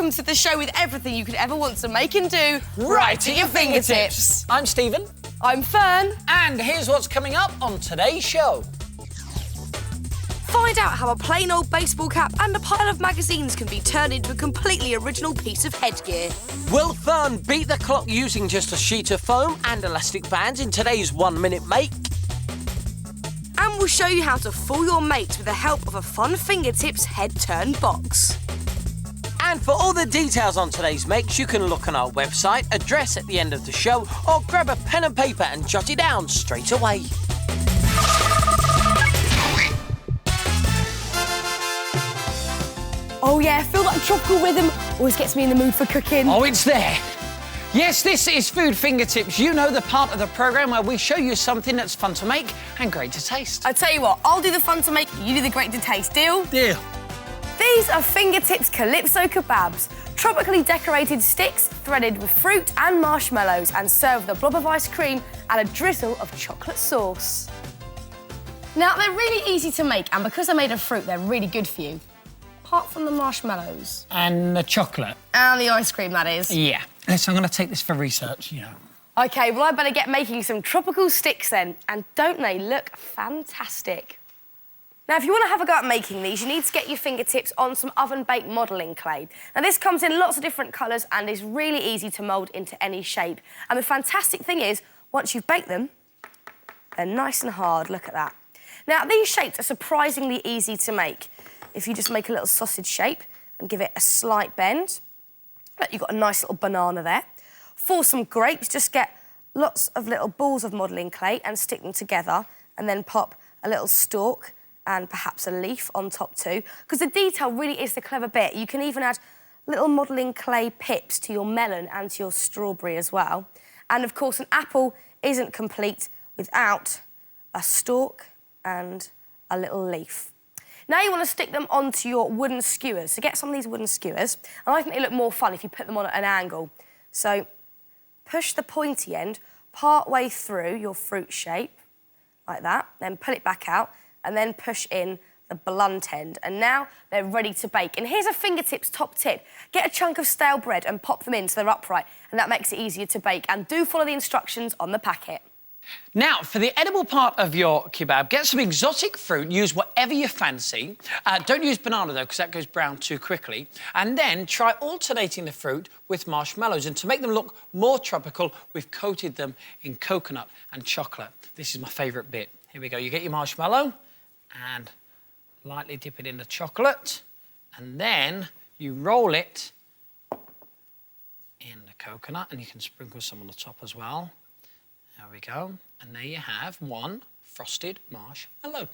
welcome to the show with everything you could ever want to make and do right at your fingertips. I'm Stephen. I'm Fern. And here's what's coming up on today's show. Find out how a plain old baseball cap and a pile of magazines can be turned into a completely original piece of headgear. Will Fern beat the clock using just a sheet of foam and elastic bands in today's 1 minute make? And we'll show you how to fool your mates with the help of a fun fingertips head-turn box. And for all the details on today's makes, you can look on our website, address at the end of the show, or grab a pen and paper and jot it down straight away. Oh yeah, feel that tropical rhythm always gets me in the mood for cooking. Oh, it's there. Yes, this is Food Fingertips. You know, the part of the programme where we show you something that's fun to make and great to taste. I tell you what, I'll do the fun to make, you do the great to taste. Deal? Deal. These are Fingertips Calypso kebabs, tropically decorated sticks threaded with fruit and marshmallows and served with a blob of ice cream and a drizzle of chocolate sauce. Now, they're really easy to make, and because they're made of fruit, they're really good for you. Apart from the marshmallows. And the chocolate. And the ice cream, that is. Yeah. Listen, I'm going to take this for research, you know. OK, well, I better get making some tropical sticks then. And don't they look fantastic? Now, if you want to have a go at making these, you need to get your fingertips on some oven-baked modelling clay. Now, this comes in lots of different colours and is really easy to mould into any shape. And the fantastic thing is, once you've baked them, they're nice and hard. Look at that. Now, these shapes are surprisingly easy to make. If you just make a little sausage shape and give it a slight bend. Look, you've got a nice little banana there. For some grapes, just get lots of little balls of modelling clay and stick them together and then pop a little stalk and perhaps a leaf on top too, because the detail really is the clever bit. You can even add little modelling clay pips to your melon and to your strawberry as well. And, of course, an apple isn't complete without a stalk and a little leaf. Now you want to stick them onto your wooden skewers. So get some of these wooden skewers, and I think they look more fun if you put them on at an angle. So push the pointy end part way through your fruit shape, like that, then pull it back out, and then push in the blunt end. And now they're ready to bake. And here's a fingertips top tip. Get a chunk of stale bread and pop them in so they're upright, and that makes it easier to bake. And do follow the instructions on the packet. Now, for the edible part of your kebab, get some exotic fruit, use whatever you fancy. Don't use banana, though, because that goes brown too quickly. And then try alternating the fruit with marshmallows. And to make them look more tropical, we've coated them in coconut and chocolate. This is my favourite bit. Here we go. You get your marshmallow and lightly dip it in the chocolate. And then you roll it in the coconut, and you can sprinkle some on the top as well. There we go. And there you have one frosted marshmallow.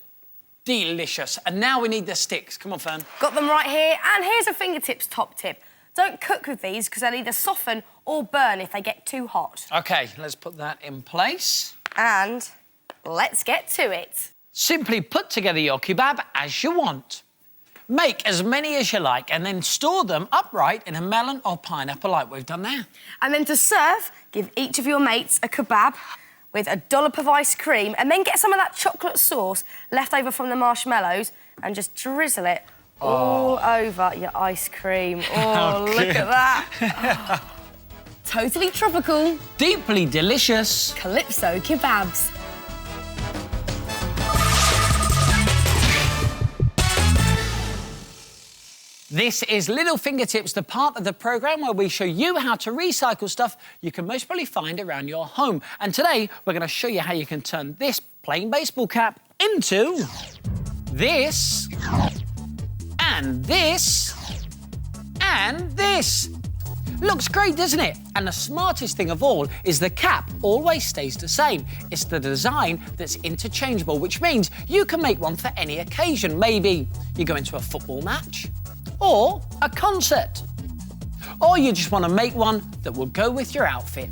Delicious. And now we need the sticks. Come on, Fern. Got them right here. And here's a fingertips top tip. Don't cook with these because they'll either soften or burn if they get too hot. OK, let's put that in place. And let's get to it. Simply put together your kebab as you want. Make as many as you like and then store them upright in a melon or pineapple like we've done there. And then to serve, give each of your mates a kebab with a dollop of ice cream and then get some of that chocolate sauce left over from the marshmallows and just drizzle it all over your ice cream. Oh, look at that. Totally tropical. Deeply delicious. Calypso kebabs. This is Little Fingertips, the part of the programme where we show you how to recycle stuff you can most probably find around your home. And today, we're going to show you how you can turn this plain baseball cap into this, and this, and this. Looks great, doesn't it? And the smartest thing of all is the cap always stays the same. It's the design that's interchangeable, which means you can make one for any occasion. Maybe you go into a football match, or a concert. Or you just want to make one that will go with your outfit.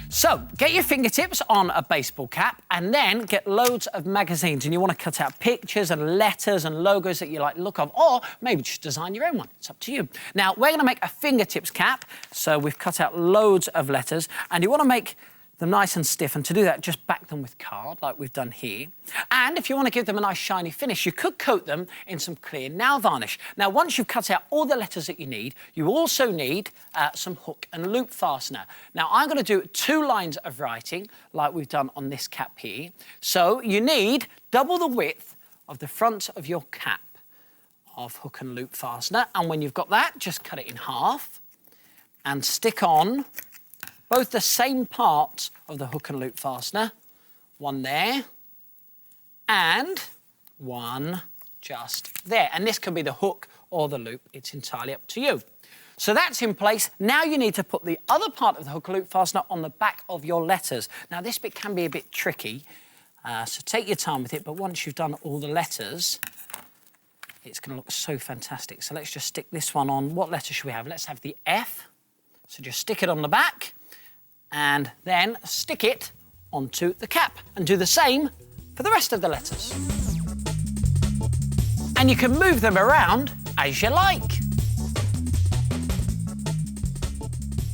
So, get your fingertips on a baseball cap and then get loads of magazines, and you want to cut out pictures and letters and logos that you like the look of, or maybe just design your own one. It's up to you. Now, we're going to make a fingertips cap, so we've cut out loads of letters, and you want to make them nice and stiff, and to do that, just back them with card, like we've done here. And if you want to give them a nice shiny finish, you could coat them in some clear nail varnish. Now, once you've cut out all the letters that you need, you also need some hook and loop fastener. Now, I'm going to do 2 lines of writing, like we've done on this cap here. So you need double the width of the front of your cap of hook and loop fastener. And when you've got that, just cut it in half and stick on both the same parts of the hook and loop fastener. One there, and one just there. And this can be the hook or the loop, it's entirely up to you. So that's in place. Now you need to put the other part of the hook and loop fastener on the back of your letters. Now this bit can be a bit tricky, so take your time with it, but once you've done all the letters, it's gonna look so fantastic. So let's just stick this one on. What letter should we have? Let's have the F. So just stick it on the back, and then stick it onto the cap and do the same for the rest of the letters. And you can move them around as you like.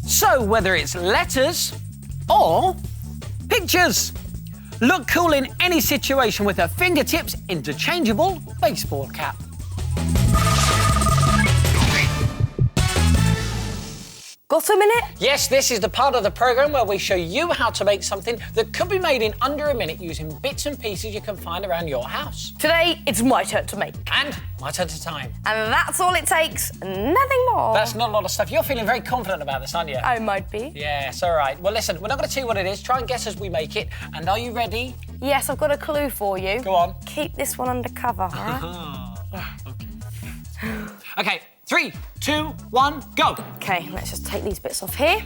So whether it's letters or pictures, look cool in any situation with a fingertips interchangeable baseball cap. Got a minute? Yes, this is the part of the programme where we show you how to make something that could be made in under a minute using bits and pieces you can find around your house. Today, it's my turn to make. And my turn to time. And that's all it takes, nothing more. That's not a lot of stuff. You're feeling very confident about this, aren't you? I might be. Yes, all right. Well, listen, we're not going to tell you what it is. Try and guess as we make it. And are you ready? Yes, I've got a clue for you. Go on. Keep this one undercover, all right? Okay. Okay, 3, 2, 1, go. Okay, let's just take these bits off here.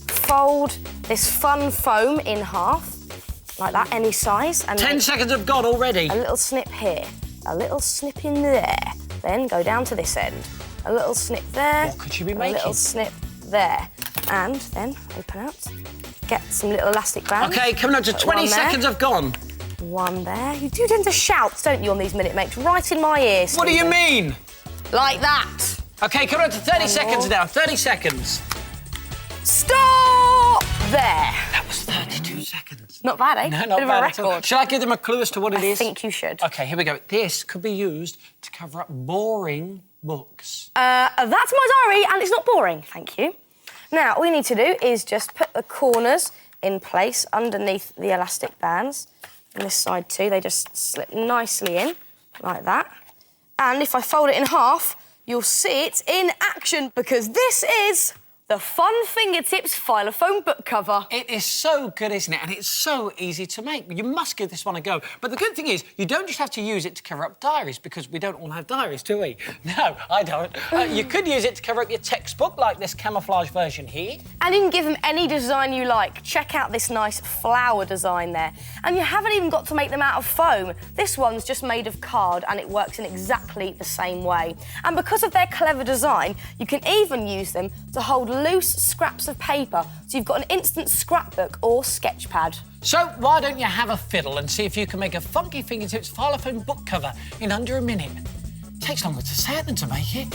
Fold this fun foam in half, like that, any size. And 10 seconds have gone already. a little snip here, a little snip in there. Then go down to this end. A little snip there. What could you be a making? A little snip there. And then open out. Get some little elastic bands. Okay, coming up to 20 seconds have gone. One there. You do tend to shout, don't you, on these minute makes? Right in my ear, What do you mean? Like that. Okay, coming up to 30 seconds now. 30 seconds. Stop there. That was 32 seconds. Not bad, eh? No, not Bit of bad a at all. record. Shall I give them a clue as to what it is? I think you should. Okay, here we go. This could be used to cover up boring books. That's my diary, and it's not boring, thank you. Now, all you need to do is just put the corners in place underneath the elastic bands. And this side too, they just slip nicely in, like that. And if I fold it in half, you'll see it in action, because this is the Fun Fingertips Filophone book cover. It is so good, isn't it? And it's so easy to make. You must give this one a go. But the good thing is, you don't just have to use it to cover up diaries, because we don't all have diaries, do we? No, I don't. You could use it to cover up your textbook, like this camouflage version here. And you can give them any design you like. Check out this nice flower design there. And you haven't even got to make them out of foam. This one's just made of card, and it works in exactly the same way. And because of their clever design, you can even use them to hold loose scraps of paper, so you've got an instant scrapbook or sketch pad. So why don't you have a fiddle and see if you can make a funky fingertips Filophone book cover in under a minute? It takes longer to say it than to make it.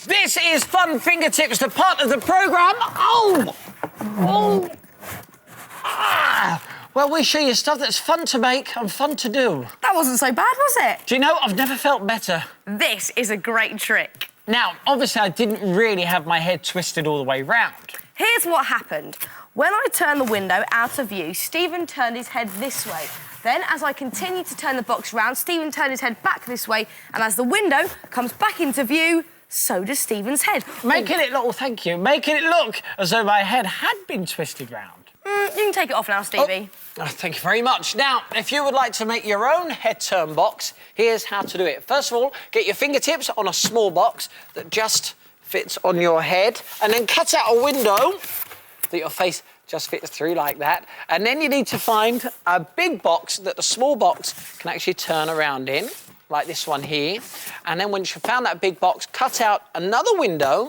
This is Fun Fingertips, the part of the programme. Oh! Oh! Ah! Well, we show you stuff that's fun to make and fun to do. That wasn't so bad, was it? Do you know, I've never felt better. This is a great trick. Now, obviously, I didn't really have my head twisted all the way round. Here's what happened. When I turned the window out of view, Stephen turned his head this way. Then, as I continued to turn the box round, Stephen turned his head back this way, and as the window comes back into view, so does Stephen's head. Making it look, thank you, making it look as though my head had been twisted round. You can take it off now, Stevie. Oh, thank you very much. Now, if you would like to make your own head turn box, here's how to do it. First of all, get your fingertips on a small box that just fits on your head, and then cut out a window that your face just fits through like that. And then you need to find a big box that the small box can actually turn around in, like this one here. And then once you've found that big box, cut out another window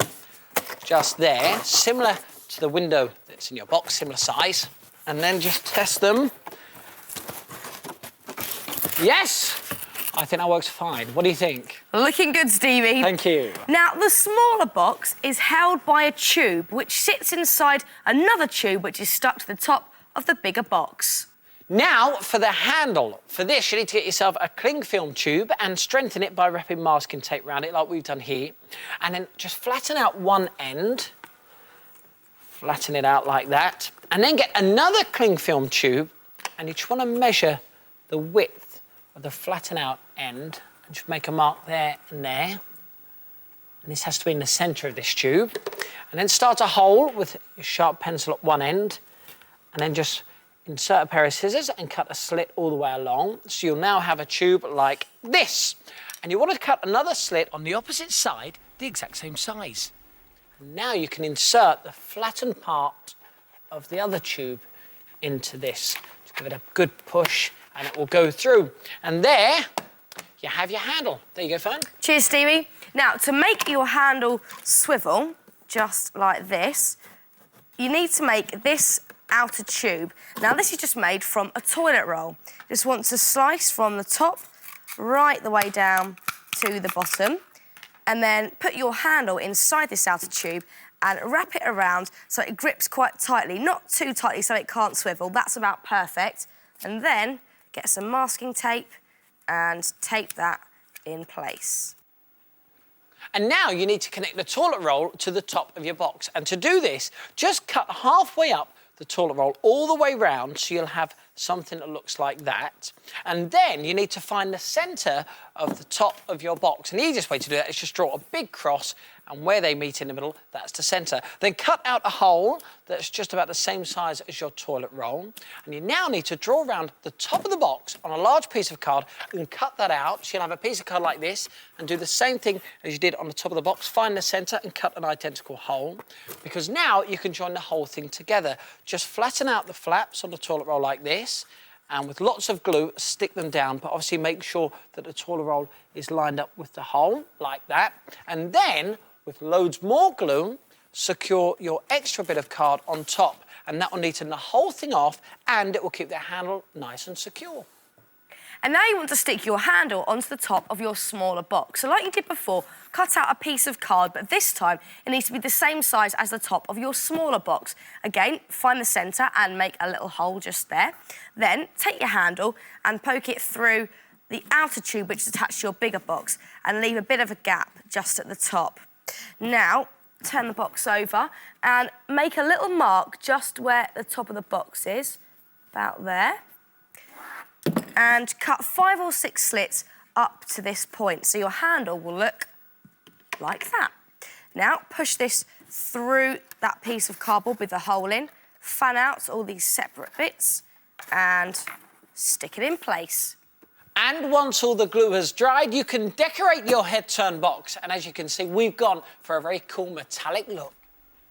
just there, similar to the window that's in your box, similar size, and then just test them. Yes! I think that works fine. What do you think? Looking good, Stevie. Thank you. Now, the smaller box is held by a tube which sits inside another tube which is stuck to the top of the bigger box. Now, for the handle. For this, you need to get yourself a cling film tube and strengthen it by wrapping masking tape around it, like we've done here. And then just flatten out one end. Flatten it out like that. And then get another cling film tube, and you just want to measure the width of the flatten out end. And just make a mark there and there. And this has to be in the centre of this tube. And then start a hole with your sharp pencil at one end. And then just insert a pair of scissors and cut a slit all the way along. So you'll now have a tube like this. And you want to cut another slit on the opposite side, the exact same size. And now you can insert the flattened part of the other tube into this. Just give it a good push and it will go through. And there you have your handle. There you go, Fern. Cheers, Stevie. Now, to make your handle swivel, just like this, you need to make this outer tube. Now, this is just made from a toilet roll. Just want to slice from the top right the way down to the bottom, and then put your handle inside this outer tube and wrap it around so it grips quite tightly, not too tightly so it can't swivel. That's about perfect. And then get some masking tape and tape that in place. And now you need to connect the toilet roll to the top of your box. And to do this, just cut halfway up the toilet roll all the way round so you'll have something that looks like that. And then you need to find the centre of the top of your box. And the easiest way to do that is just draw a big cross, and where they meet in the middle, that's the centre. Then cut out a hole that's just about the same size as your toilet roll. And you now need to draw around the top of the box on a large piece of card and cut that out. So you'll have a piece of card like this and do the same thing as you did on the top of the box. Find the centre and cut an identical hole, because now you can join the whole thing together. Just flatten out the flaps on the toilet roll like this, and with lots of glue, stick them down, but obviously make sure that the toilet roll is lined up with the hole, like that. And then, with loads more glue, secure your extra bit of card on top, and that will neaten the whole thing off, and it will keep the handle nice and secure. And now you want to stick your handle onto the top of your smaller box. So like you did before, cut out a piece of card, but this time it needs to be the same size as the top of your smaller box. Again, find the centre and make a little hole just there. Then take your handle and poke it through the outer tube which is attached to your bigger box, and leave a bit of a gap just at the top. Now, turn the box over and make a little mark just where the top of the box is, about there. And cut 5 or 6 slits up to this point, so your handle will look like that. Now, push this through that piece of cardboard with the hole in, fan out all these separate bits, and stick it in place. And once all the glue has dried, you can decorate your head turn box. And as you can see, we've gone for a very cool metallic look.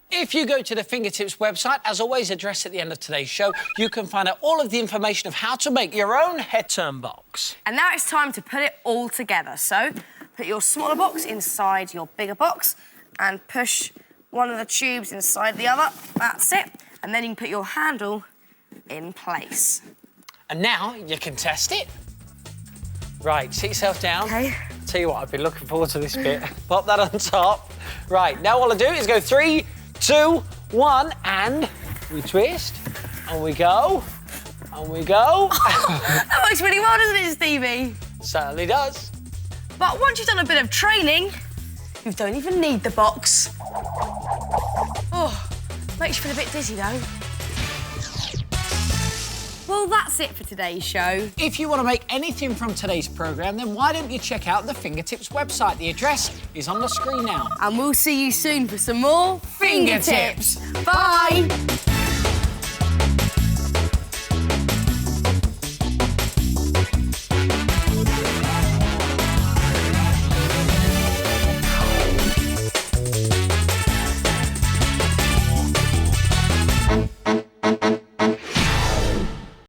If you go to the Fingertips website, as always, addressed at the end of today's show, you can find out all of the information of how to make your own head turn box. And now it's time to put it all together. So, put your smaller box inside your bigger box and push one of the tubes inside the other. That's it. And then you can put your handle in place. And now you can test it. Right, sit yourself down. OK. Tell you what, I've been looking forward to this bit. Pop that on top. Right, now all I do is go 3, 2, 1, and we twist, and we go, and we go. That works really well, doesn't it, Stevie? Certainly does. But once you've done a bit of training, you don't even need the box. Oh, makes you feel a bit dizzy, though. Well, that's it for today's show. If you want to make anything from today's programme, then why don't you check out the Fingertips website? The address is on the screen now. And we'll see you soon for some more Fingertips. Bye!